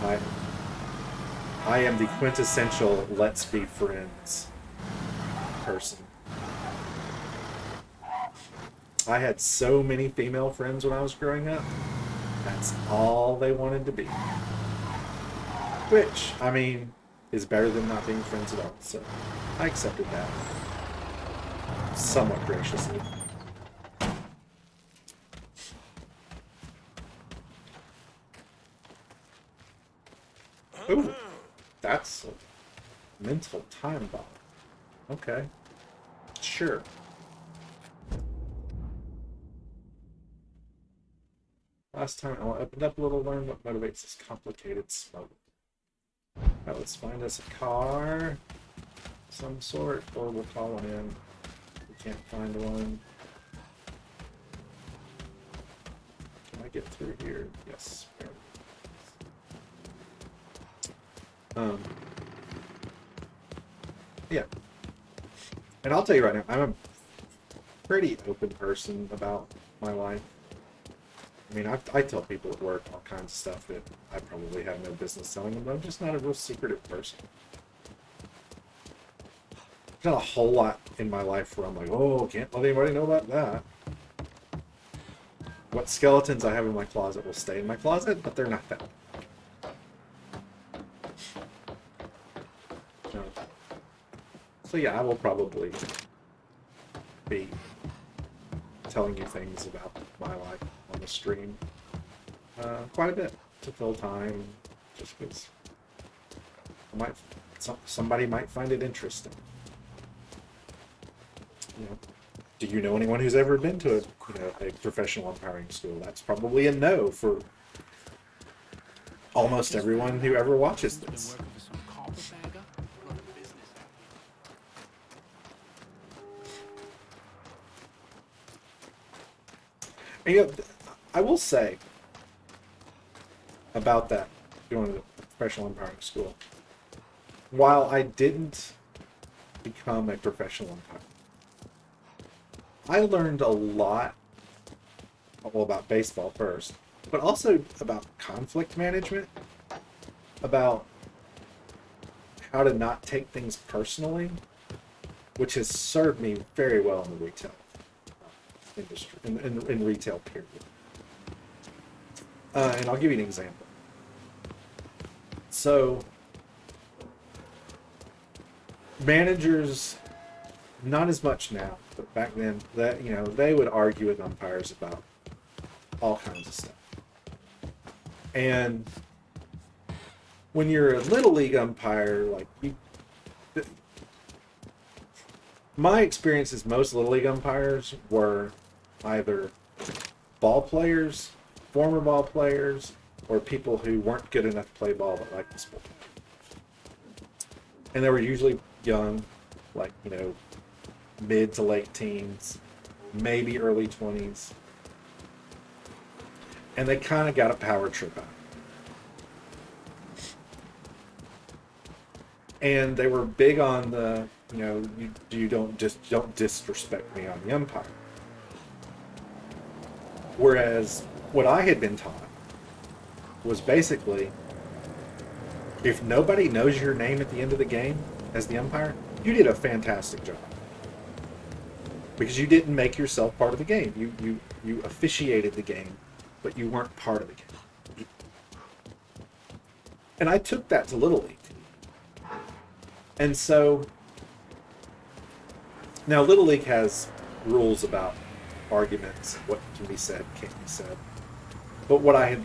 I I am the quintessential let's be friends person. I had so many female friends when I was growing up. That's all they wanted to be. Which, I mean, is better than not being friends at all. So I accepted that somewhat graciously. Ooh, that's a mental time bomb. Okay, sure. Last time I opened up a little, learn what motivates this complicated smoke. Now let's find us a car, some sort, or we'll call one in. We can't find one. Can I get through here? Yes. Um. Yeah. And I'll tell you right now, I'm a pretty open person about my life. I mean, I tell people at work all kinds of stuff that I probably have no business telling them, but I'm just not a real secretive person. There's not a whole lot in my life where I'm like, oh, can't let anybody know about that. What skeletons I have in my closet will stay in my closet, but they're not that. No. So yeah, I will probably be telling you things about my life on the stream quite a bit to fill time, just because somebody might find it interesting. You know, do you know anyone who's ever been to a professional umpiring school? That's probably a no for almost everyone who ever watches this. And, you know, I will say about that going to professional umpiring school. While I didn't become a professional umpire, I learned a lot, well, about baseball first, but also about conflict management, about how to not take things personally, which has served me very well in the retail industry, in retail period. And I'll give you an example. So, managers, not as much now, but back then, that they would argue with umpires about all kinds of stuff. And when you're a little league umpire, my experience is most little league umpires were either ball players, former ball players, or people who weren't good enough to play ball but liked the sport. And they were usually young, mid to late teens, maybe early 20s. And they kind of got a power trip out. And they were big on the, you don't disrespect me on the umpire. Whereas what I had been taught was basically, if nobody knows your name at the end of the game as the umpire, you did a fantastic job. Because you didn't make yourself part of the game. You officiated the game, but you weren't part of the game. And I took that to Little League. And so now Little League has rules about arguments, what can be said, can't be said. But what I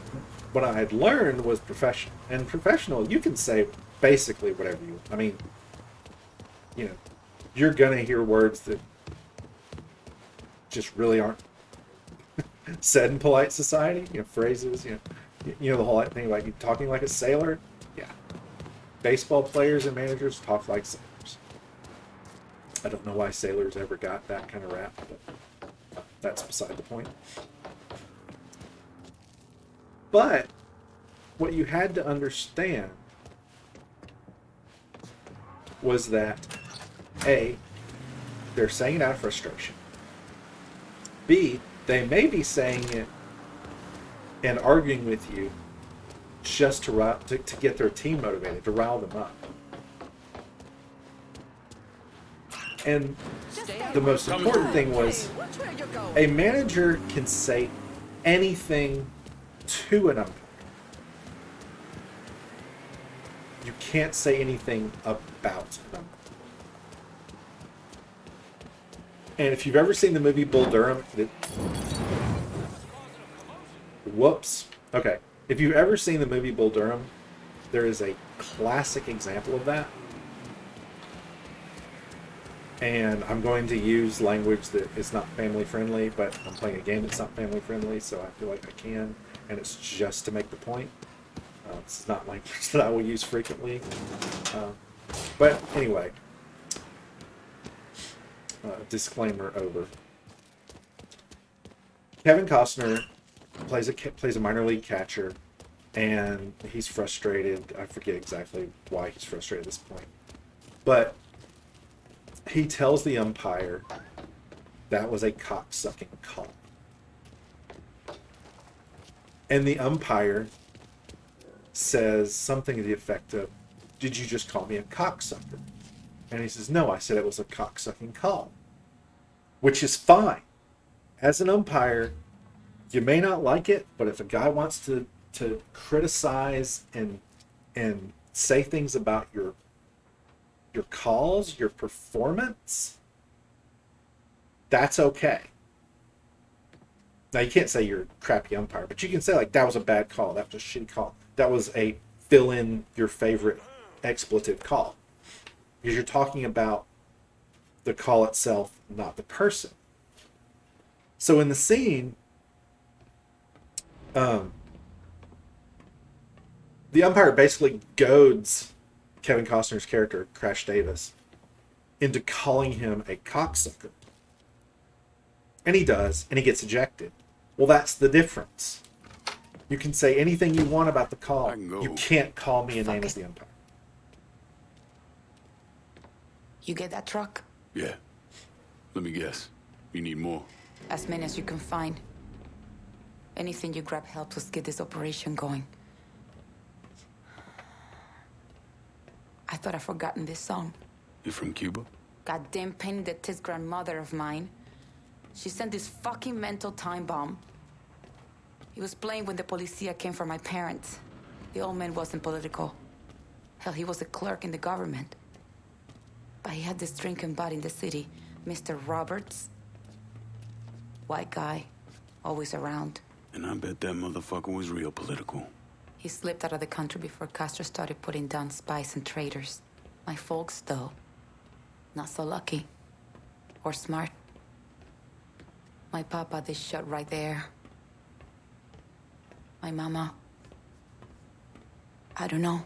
had learned was professional. And professional, you can say basically whatever you. I mean, you're gonna hear words that just really aren't said in polite society. Phrases. The whole thing about you talking like a sailor. Yeah. Baseball players and managers talk like sailors. I don't know why sailors ever got that kind of rap, but that's beside the point. But what you had to understand was that A, they're saying it out of frustration. B, they may be saying it and arguing with you just to get their team motivated, to rile them up. And the most important thing was a manager can say anything to an umpire. You can't say anything about them. And if you've ever seen the movie Bull Durham, whoops. Okay. If you've ever seen the movie Bull Durham, there is a classic example of that. And I'm going to use language that is not family friendly, but I'm playing a game that's not family friendly, so I feel like I can. And it's just to make the point. It's not language that I will use frequently. But anyway, disclaimer over. Kevin Costner plays a minor league catcher, and he's frustrated. I forget exactly why he's frustrated at this point. But he tells the umpire that was a cocksucking call. And the umpire says something to the effect of, "Did you just call me a cocksucker?" And he says, "No, I said it was a cocksucking call." Which is fine. As an umpire, you may not like it, but if a guy wants to criticize and say things about your calls, your performance, that's okay. Now, you can't say you're a crappy umpire, but you can say, like, that was a bad call. That was a shitty call. That was a fill in your favorite expletive call. Because you're talking about the call itself, not the person. So in the scene, the umpire basically goads Kevin Costner's character, Crash Davis, into calling him a cocksucker. And he does, and he gets ejected. Well, that's the difference. You can say anything you want about the call. You can't call me a name as the umpire. You get that truck? Yeah. Let me guess. You need more? As many as you can find. Anything you grab helps us get this operation going. I thought I'd forgotten this song. You're from Cuba? Goddamn pain in the tits grandmother of mine. She sent this fucking mental time bomb. He was playing when the policia came for my parents. The old man wasn't political. Hell, he was a clerk in the government. But he had this drinking buddy in the city, Mr. Roberts. White guy, always around. And I bet that motherfucker was real political. He slipped out of the country before Castro started putting down spies and traitors. My folks, though, not so lucky. Or smart. My papa, they shot right there. My mama, I don't know.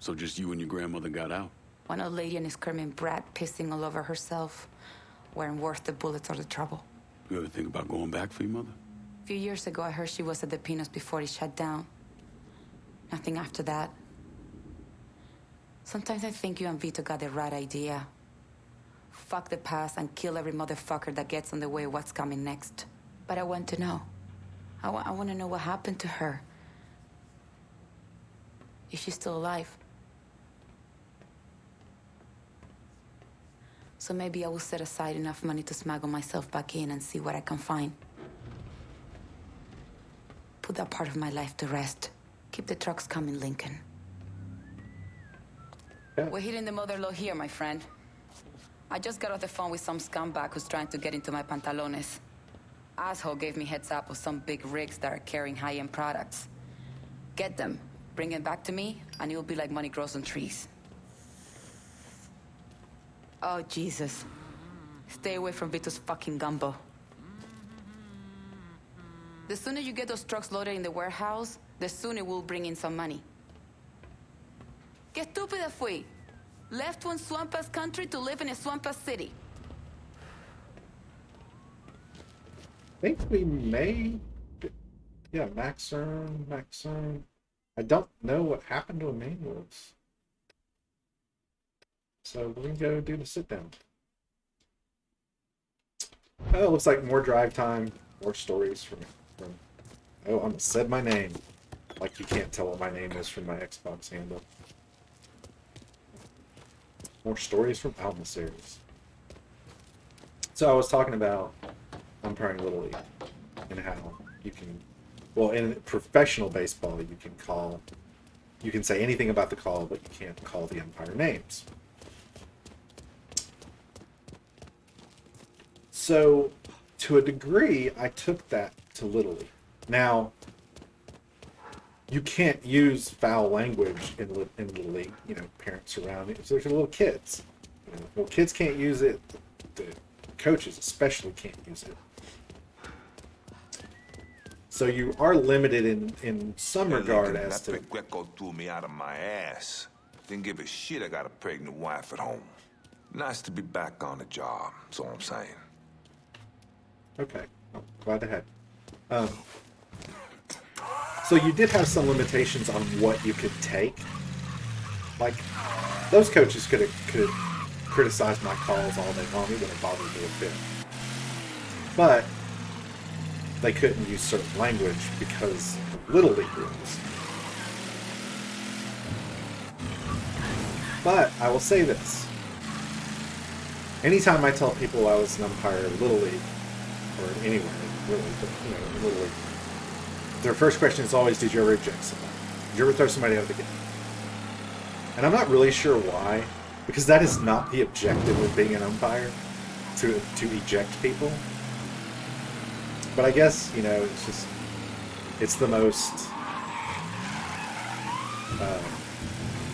So just you and your grandmother got out? One old lady and a screaming brat pissing all over herself weren't worth the bullets or the trouble. You ever think about going back for your mother? A few years ago, I heard she was at the Pinos before it shut down. Nothing after that. Sometimes I think you and Vito got the right idea. Fuck the past and kill every motherfucker that gets in the way of what's coming next. But I want to know. I want to know what happened to her. Is she still alive? So maybe I will set aside enough money to smuggle myself back in and see what I can find. Put that part of my life to rest. Keep the trucks coming, Lincoln. Yeah. We're hitting the mother load here, my friend. I just got off the phone with some scumbag who's trying to get into my pantalones. Asshole gave me heads up of some big rigs that are carrying high-end products. Get them, bring it back to me, and it'll be like money grows on trees. Oh, Jesus. Stay away from Vito's fucking gumbo. The sooner you get those trucks loaded in the warehouse, the sooner we'll bring in some money. Qué estúpida fui. Left one swamp-ass country to live in a swamp-ass city. I think we may... Yeah, Maxern. I don't know what happened to Emmanuel's. So we're going to go do the sit-down. Oh, looks like more drive time, more stories from... Oh, I almost said my name. Like, you can't tell what my name is from my Xbox handle. More stories from Alma series. So I was talking about umpiring Little League and how you can, well, in professional baseball, you can say anything about the call, but you can't call the umpire names. So, to a degree, I took that to Little League. Now, you can't use foul language in Little League. You know, parents around it. So there's little kids. You know, well, kids can't use it. The coaches especially can't use it. So you are limited in some regard as to. That Greco threw me out of my ass. Didn't give a shit I got a pregnant wife at home. Nice to be back on the job, that's all I'm saying. Okay, oh, glad to have. So you did have some limitations on what you could take. Like, those coaches could criticize my calls all day long. It wouldn't bother me a bit. But they couldn't use certain language because of Little League rules. But I will say this. Anytime I tell people I was an umpire in Little League, or anywhere, really, but, you know, in Little League, their first question is always, did you ever eject somebody? Did you ever throw somebody out of the game? And I'm not really sure why, because that is not the objective of being an umpire, to eject people. But I guess, you know, it's the most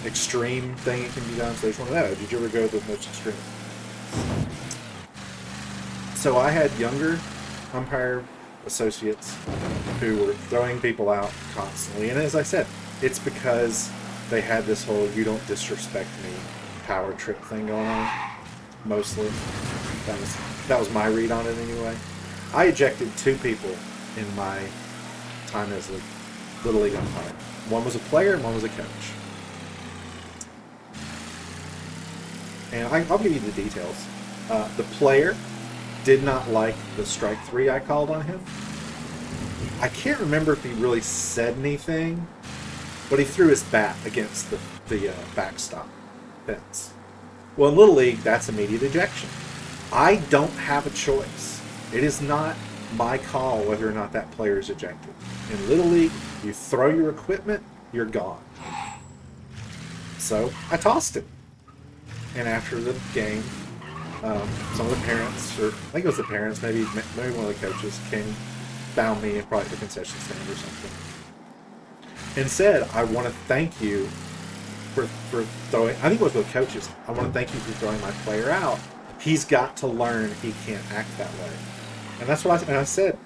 extreme thing that can be done. So they just want to know, did you ever go the most extreme? So I had younger umpire associates who were throwing people out constantly. And as I said, it's because they had this whole "you don't disrespect me" power trip thing going on. Mostly. That was my read on it anyway. I ejected 2 people in my time as a Little League umpire. One was a player and one was a coach. And I'll give you the details. The player did not like the strike 3 I called on him. I can't remember if he really said anything, but he threw his bat against the backstop fence. Well, in Little League, that's immediate ejection. I don't have a choice. It is not my call whether or not that player is ejected. In Little League, you throw your equipment, you're gone. So I tossed him. And after the game, some of the parents, or I think it was the parents, maybe one of the coaches, found me at probably the concession stand or something, and said, "I want to thank you for throwing." I think it was the coaches. "I want to thank you for throwing my player out. He's got to learn he can't act that way." And that's what I said.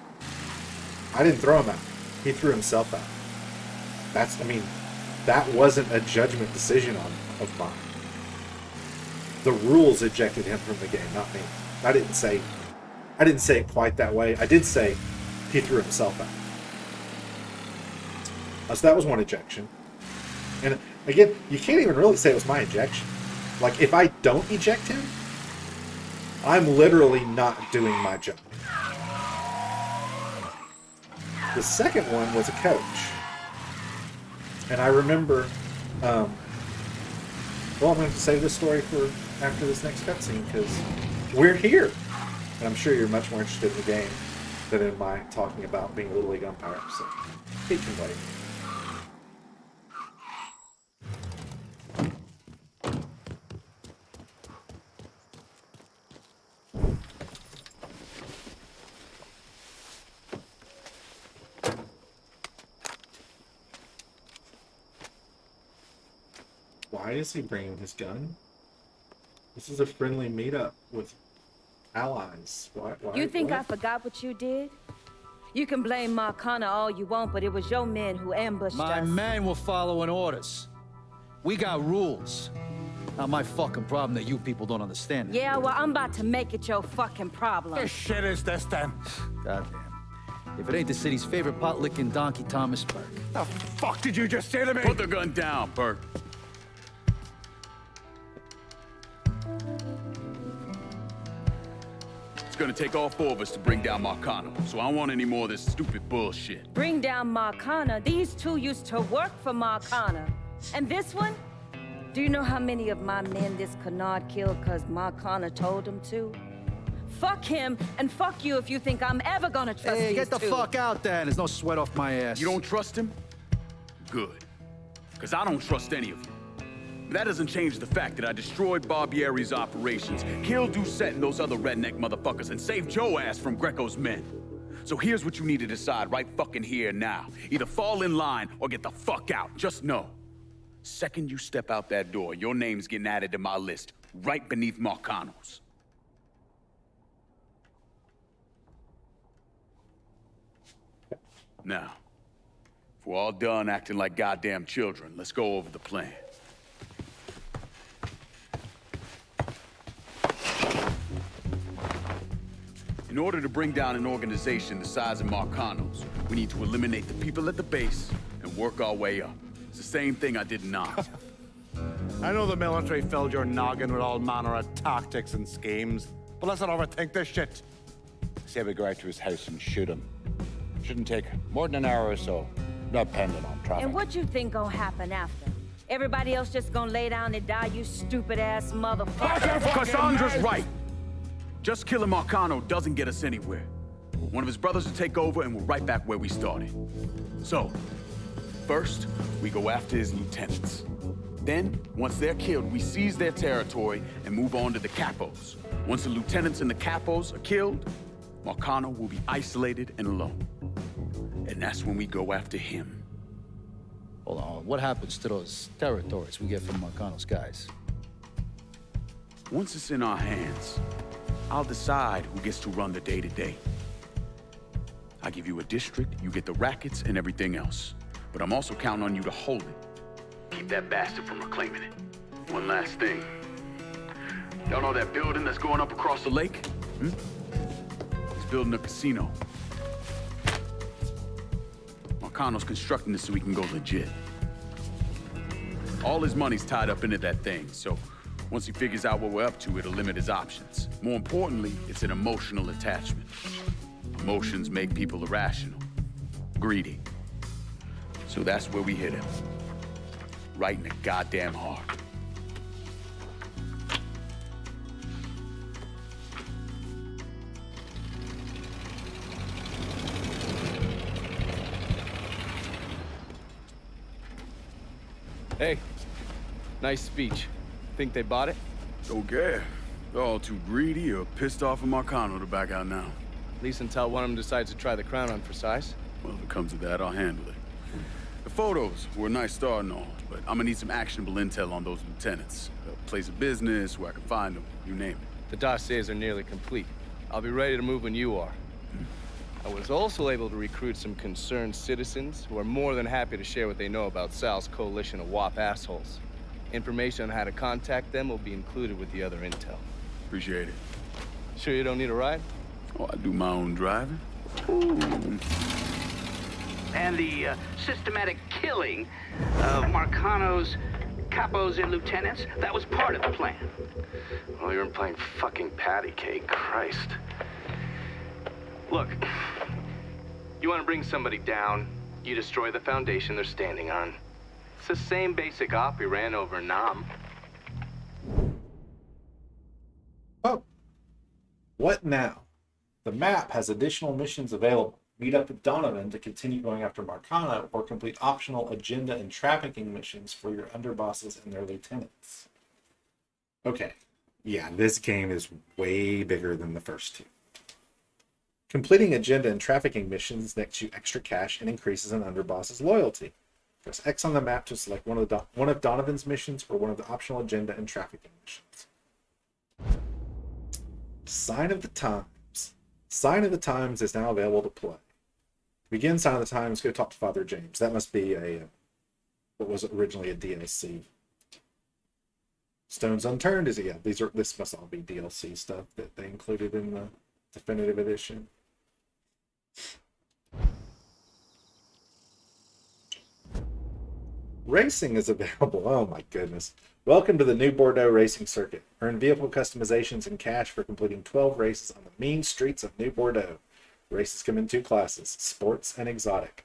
I didn't throw him out. He threw himself out. That wasn't a judgment decision of mine. The rules ejected him from the game, not me. I didn't say it quite that way. I did say he threw himself out. So that was one ejection. And again, you can't even really say it was my ejection. Like, if I don't eject him, I'm literally not doing my job. The second one was a coach. And I remember, well, I'm going to save this story for after this next cutscene, because we're here. And I'm sure you're much more interested in the game than in my talking about being a Little League umpire, so he can wait. Why is he bringing his gun? This is a friendly meetup with allies. Why You think what? I forgot what you did? You can blame Marcana all you want, but it was your men who ambushed us. My men were following orders. We got rules. Not my fucking problem that you people don't understand. Yeah, well, I'm about to make it your fucking problem. What shit is this then? Goddamn. If it ain't the city's favorite pot-licking donkey, Thomas Burke. The fuck did you just say to me? Put the gun down, Burke. gonna take all 4 of us to bring down Marcano, so I don't want any more of this stupid bullshit. Bring down Marcana. These two used to work for Marcana. And this one? Do you know how many of my men this Canard killed because Marcana told him to? Fuck him, and fuck you if you think I'm ever gonna trust Hey, these get the two. fuck out then. There's no sweat off my ass. You don't trust him? Good. Because I don't trust any of you. But that doesn't change the fact that I destroyed Barbieri's operations, killed Doucette and those other redneck motherfuckers, and saved Joe ass from Greco's men. So here's what you need to decide right fucking here now. Either fall in line or get the fuck out. Just know. Second you step out that door, your name's getting added to my list, right beneath Marcano's. Now, if we're all done acting like goddamn children, let's go over the plan. In order to bring down an organization the size of Marcano's, we need to eliminate the people at the base and work our way up. It's the same thing I did in Oz. I know the military filled your noggin with all manner of tactics and schemes, but let's not overthink this shit. Say we go out to his house and shoot him. Shouldn't take more than an hour or so, depending on traffic. And what you think gonna happen after? Everybody else just gonna lay down and die, you stupid-ass motherfucker? Cassandra's right! Just killing Marcano doesn't get us anywhere. One of his brothers will take over and we're right back where we started. So, first, we go after his lieutenants. Then, once they're killed, we seize their territory and move on to the capos. Once the lieutenants and the capos are killed, Marcano will be isolated and alone. And that's when we go after him. Hold on, what happens to those territories we get from Marcano's guys? Once it's in our hands, I'll decide who gets to run the day-to-day. I give you a district, you get the rackets and everything else. But I'm also counting on you to hold it. Keep that bastard from reclaiming it. One last thing. Y'all know that building that's going up across the lake? He's building a casino. Marcano's constructing this so he can go legit. All his money's tied up into that thing, so once he figures out what we're up to, it'll limit his options. More importantly, it's an emotional attachment. Emotions make people irrational, greedy. So that's where we hit him. Right in the goddamn heart. Hey, nice speech. Think they bought it? Okay. They're all too greedy or pissed off at Marcano to back out now. At least until one of them decides to try the crown on for size. Well, if it comes to that, I'll handle it. The photos were a nice start and all, but I'm gonna need some actionable intel on those lieutenants. A place of business, where I can find them, you name it. The dossiers are nearly complete. I'll be ready to move when you are. I was also able to recruit some concerned citizens who are more than happy to share what they know about Sal's coalition of WAP assholes. Information on how to contact them will be included with the other intel. Appreciate it. Sure you don't need a ride? Oh, I do my own driving. And the systematic killing of Marcano's capos and lieutenants, that was part of the plan. Well, you're playing fucking patty cake, Christ. Look, you want to bring somebody down, you destroy the foundation they're standing on. It's the same basic op we ran over Nam. Oh. What now? The map has additional missions available. Meet up with Donovan to continue going after Marcano or complete optional agenda and trafficking missions for your underbosses and their lieutenants. Okay. Yeah, this game is way bigger than the first two. Completing agenda and trafficking missions nets you extra cash and increases an underboss's loyalty. Press X on the map to select one of Donovan's missions or one of the optional agenda and trafficking missions. Sign of the Times. Sign of the Times is now available to play. To begin Sign of the Times, go talk to Father James. That must be what was originally a DLC. Stones Unturned is this must all be DLC stuff that they included in the Definitive Edition. Racing is available. Oh my goodness. Welcome to the new Bordeaux racing circuit. Earn vehicle customizations and cash for completing 12 races on the mean streets of New Bordeaux. Races come in 2 classes, sports and exotic.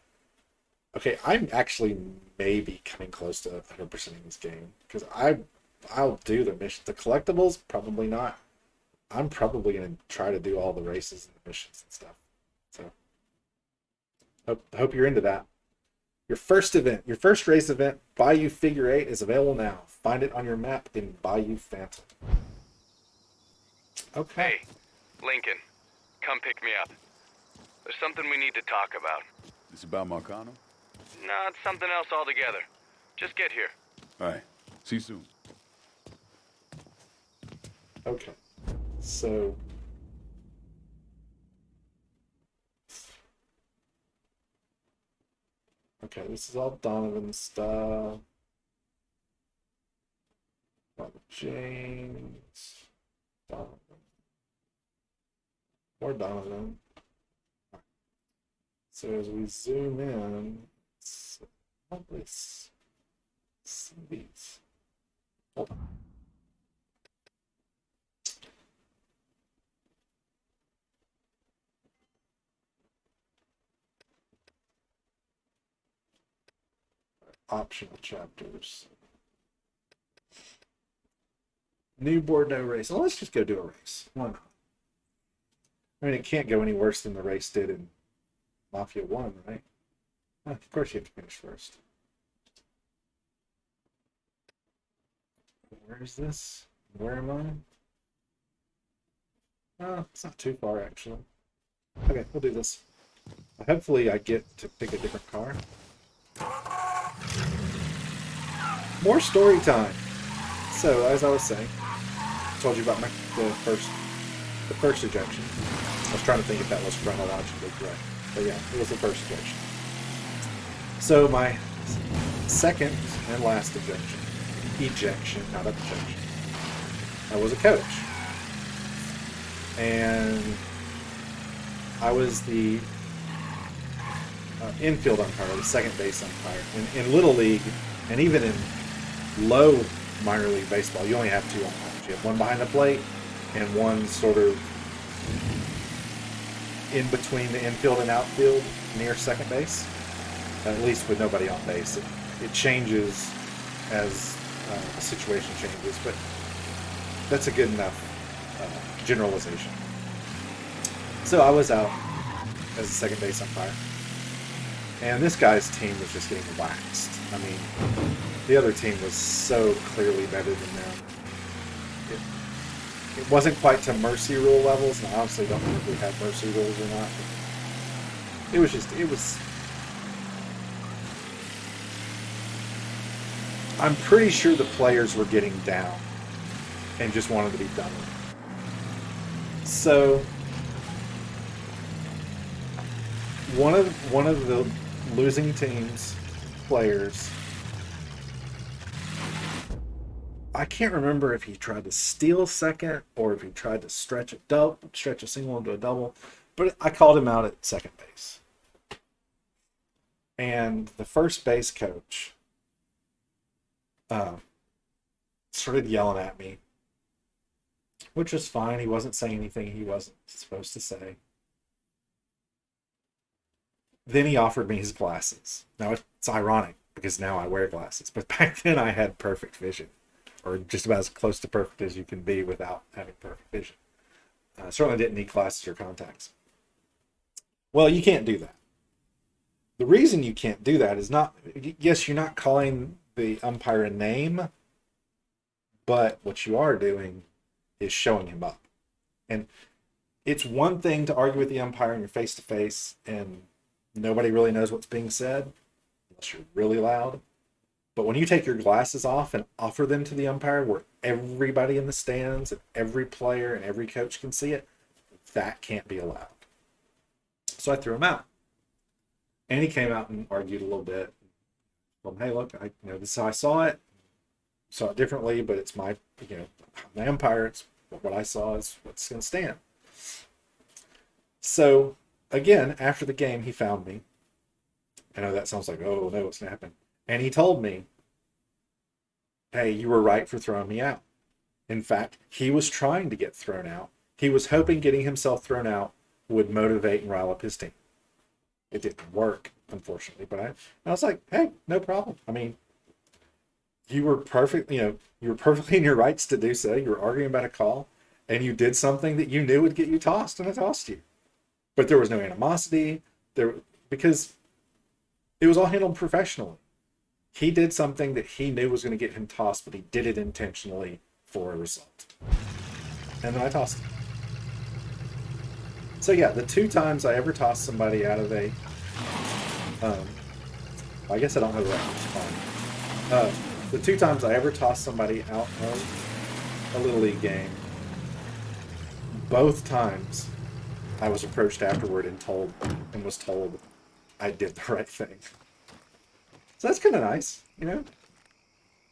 Okay, I'm actually maybe coming close to 100%ing this game because I'll do the mission. The collectibles, probably not. I'm probably going to try to do all the races and the missions and stuff. So, hope you're into that. Your first race event, Bayou Figure 8, is available now. Find it on your map in Bayou Phantom. Okay. Hey, Lincoln, come pick me up. There's something we need to talk about. This about Marcano? No, it's something else altogether. Just get here. All right. See you soon. Okay. So... Okay, this is all Donovan stuff. Robert James. Donovan. More Donovan. So as we zoom in, let's see these. Hold on. Optional chapters. New Bordeaux race. Well, let's just go do a race. Why not? I mean, it can't go any worse than the race did in Mafia 1, right? Of course you have to finish first. Where is this? Where am I? Oh, it's not too far, actually. Okay, we'll do this. Hopefully I get to pick a different car. More story time. So, as I was saying, I told you about the first ejection. I was trying to think if that was chronologically correct. But yeah, it was the first ejection. So my second and last ejection, not objection, I was a coach. And I was the infield umpire, the second base umpire. In Little League, and even in low minor league baseball, you only have 2 umpires. You have one behind the plate and one sort of in between the infield and outfield near second base, at least with nobody on base. It changes as the situation changes, but that's a good enough generalization. So I was out as a second base umpire, and this guy's team was just getting waxed. I mean, the other team was so clearly better than them. It wasn't quite to mercy rule levels, and I honestly don't know if we had mercy rules or not. It was I'm pretty sure the players were getting down and just wanted to be done with it. So one of the losing team's players, I can't remember if he tried to steal second or if he tried to stretch a single into a double, but I called him out at second base. And the first base coach started yelling at me, which was fine. He wasn't saying anything he wasn't supposed to say. Then he offered me his glasses. Now it's ironic because now I wear glasses, but back then I had perfect vision, or just about as close to perfect as you can be without having perfect vision. Certainly didn't need glasses or contacts. Well, you can't do that. The reason you can't do that is not, yes, you're not calling the umpire a name, but what you are doing is showing him up. And it's one thing to argue with the umpire and you're face to face and nobody really knows what's being said, unless you're really loud. But when you take your glasses off and offer them to the umpire where everybody in the stands and every player and every coach can see it, that can't be allowed. So I threw him out. And he came out and argued a little bit. Well, hey, look, this is how I saw it. Saw it differently, but it's my umpire. It's what I saw is what's going to stand. So again, after the game, he found me. I know that sounds like, oh no, what's going to happen? And he told me hey, you were right for throwing me out. In fact, he was trying to get thrown out. He was hoping getting himself thrown out would motivate and rile up his team. It didn't work, unfortunately, but I was like, hey, no problem. I mean, you were perfect, you were perfectly in your rights to do so. You were arguing about a call, and you did something that you knew would get you tossed, and it tossed you. But there was no animosity because it was all handled professionally. He did something that he knew was going to get him tossed, but he did it intentionally for a result. And then I tossed him. So yeah, the 2 times I ever tossed somebody out of a, I guess I don't have the right time. The 2 times I ever tossed somebody out of a Little League game, both times I was approached afterward and was told I did the right thing. So that's kind of nice,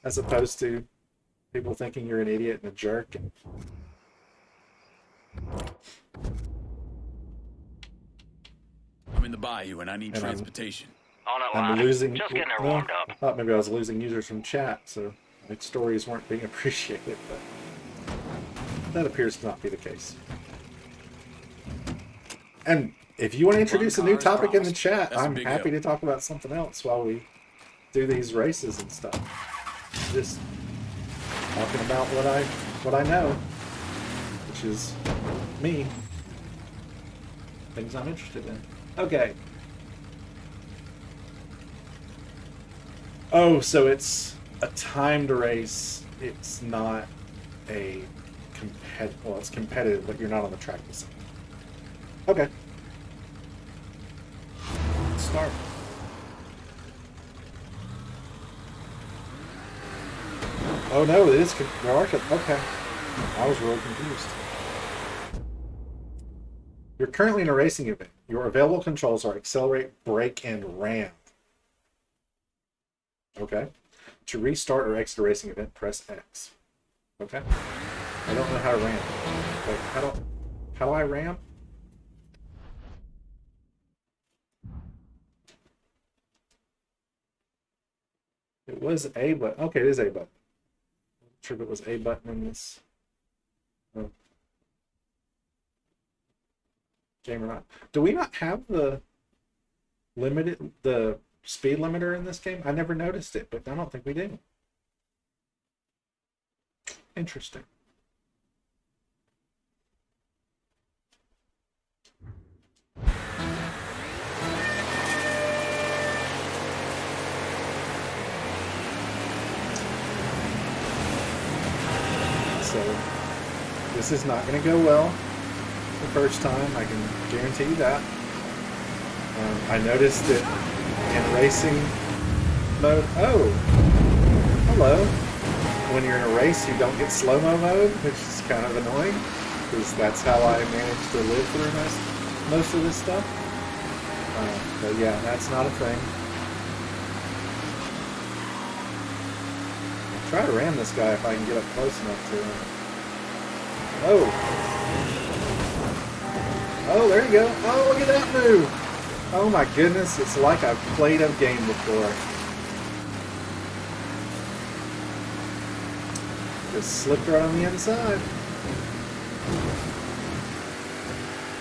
as opposed to people thinking you're an idiot and a jerk. I'm in the bayou and I need transportation. I'm losing. Just getting her warmed up. I thought maybe I was losing users from chat, so my stories weren't being appreciated, but that appears to not be the case. And if you want to introduce a new topic in the chat, I'm happy to talk about something else while we do these races and stuff. Just talking about what I know, which is me. Things I'm interested in. Okay. Oh, so it's a timed race. It's not a competitive. Well, it's competitive, but you're not on the track the same. Okay. Let's start. Oh no, it is. Okay. I was really confused. You're currently in a racing event. Your available controls are accelerate, brake, and ram. Okay. To restart or exit a racing event, press X. Okay. I don't know how to ram. Wait, how do I ram? It was A button. Okay, it is A button. I'm not sure if it was A button in this game or not. Do we not have the speed limiter in this game? I never noticed it, but I don't think we do. Interesting. So this is not going to go well the first time, I can guarantee you that. I noticed that in racing mode, oh, hello. When you're in a race, you don't get slow-mo mode, which is kind of annoying, because that's how I managed to live through most of this stuff. But yeah, that's not a thing. I'll try to ram this guy if I can get up close enough to him. Oh! Oh, there you go. Oh, look at that move. Oh my goodness, it's like I've played a game before. Just slipped right on the inside.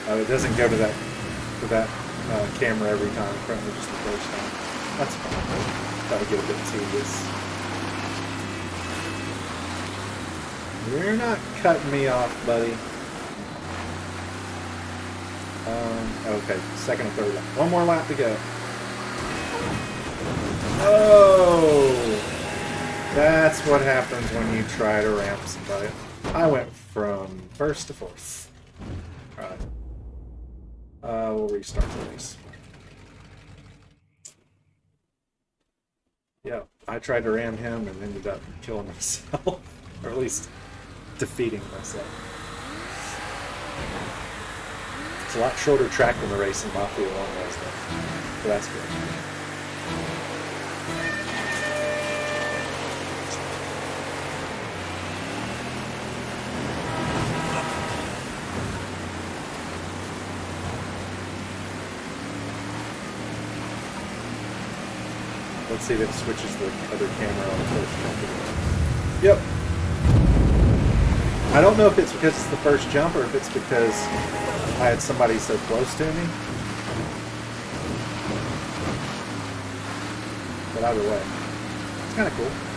Oh, it doesn't go to that camera every time, apparently just the first time. That's fine. That'll get a bit tedious. You're not cutting me off, buddy. Okay, second and third lap. One more lap to go. Oh! That's what happens when you try to ramp somebody. I went from first to fourth. Alright. We'll restart the race. Yeah, I tried to ram him and ended up killing myself. Or at least defeating myself. It's a lot shorter track than the race in Mafia 1 was, though. So that's good. Let's see if it switches the other camera on the first company. Yep. I don't know if it's because it's the first jump or if it's because I had somebody so close to me. But either way, it's kind of cool.